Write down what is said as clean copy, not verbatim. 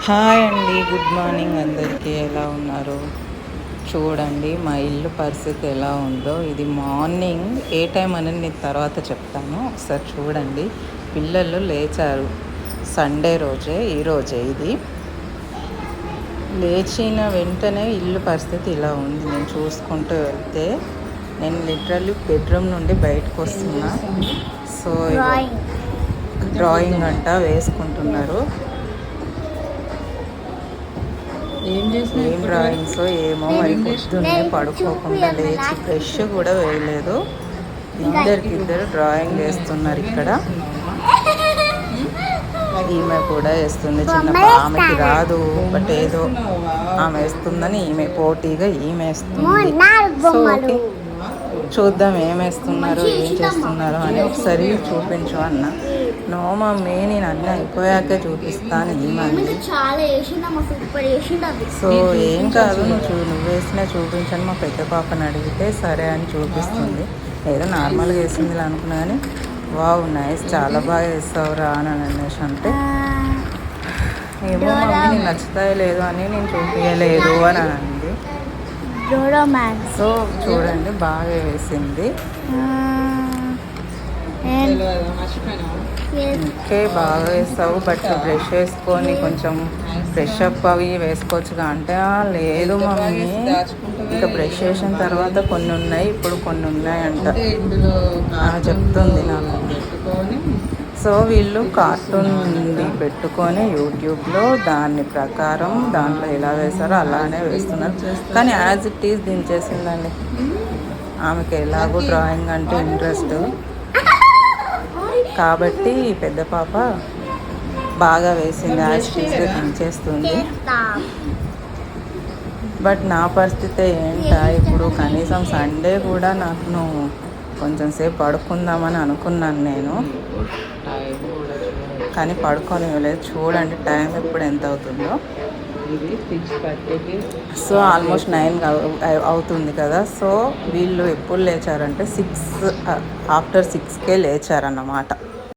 Hi అండి, good morning అందరికీ. ఎలా ఉన్నారు? చూడండి మా ఇల్లు పరిస్థితి ఎలా ఉందో. ఇది మార్నింగ్ ఏ టైం అని నేను తర్వాత చెప్తాను. ఒకసారి చూడండి. పిల్లలు లేచారు, సండే రోజే, ఈరోజే ఇది. లేచిన వెంటనే ఇల్లు పరిస్థితి ఇలా ఉంది. నేను చూసుకుంటూ వెళ్తే నేను లిటరల్లీ బెడ్రూమ్ నుండి బయటకు వస్తున్నా. సో డ్రాయింగ్ అంట వేసుకుంటున్నారు. ఏం డ్రాయింగ్స్ ఏమో మరి. పొద్దున్నే పడుకోకుండా లేచి బ్రష్ కూడా వేయలేదు. ఇద్దరు డ్రాయింగ్ వేస్తున్నారు ఇక్కడ. ఈమె కూడా వేస్తుంది. చిన్న ఆమెకి రాదు, బట్ ఏదో ఆమె వేస్తుందని ఈమె పోటీగా ఈమె వేస్తుంది. సో ఓకే, చూద్దాం ఏమేస్తున్నారు, ఏం చేస్తున్నారు అని. ఒకసారి చూపించు అన్న. నో మమ్మీ, నేను అన్నీ అయిపోయాకే చూపిస్తాను ఈమె. సో ఏం కాదు, నువ్వు వేసినా చూపించని మా పెద్ద పాపని అడిగితే సరే అని చూపిస్తుంది. ఏదో నార్మల్గా వేసింది అనుకున్నా కానీ వావ్ నైస్, చాలా బాగా వేస్తావురా అని అనేసి అంటే ఏమో మమ్మీ నేను నచ్చుతాయో లేదో అని నేను చూపించలేదు అని అంది. సో చూడండి బాగా వేసింది. ఓకే, బాగా వేస్తావు, బట్ బ్రష్ వేసుకొని కొంచెం ఫ్రెష్ అప్ అవి వేసుకోవచ్చుగా అంటే లేదు మమ్మీ, ఇంకా బ్రష్ వేసిన తర్వాత కొన్ని ఉన్నాయి, ఇప్పుడు కొన్ని ఉన్నాయంట చెప్తుంది నాకు. సో వీళ్ళు కార్టూన్ పెట్టుకొని యూట్యూబ్లో దాని ప్రకారం దాంట్లో ఎలా వేస్తారో అలానే వేస్తున్నారు. కానీ యాజ్ ఇట్ ఈజ్ దించేసిందండి. ఆమెకి ఎలాగో డ్రాయింగ్ అంటే ఇంట్రెస్ట్ కాబట్టి పెద్ద పాప బాగా వేసింది, యాజ్ ఇట్ ఈజ్గా దించేస్తుంది. బట్ నా పరిస్థితి ఏంటా, ఇప్పుడు కనీసం సండే కూడా నాకు కొంచెం సేపు పడుకుందామని అనుకున్నాను నేను, కానీ పడుకోనివ్వలేదు. చూడండి టైం ఇప్పుడు ఎంత అవుతుందో. సో ఆల్మోస్ట్ 9 అవుతుంది కదా. సో వీళ్ళు ఎప్పుడు లేచారంటే 6 ఆఫ్టర్ 6కే లేచారన్నమాట.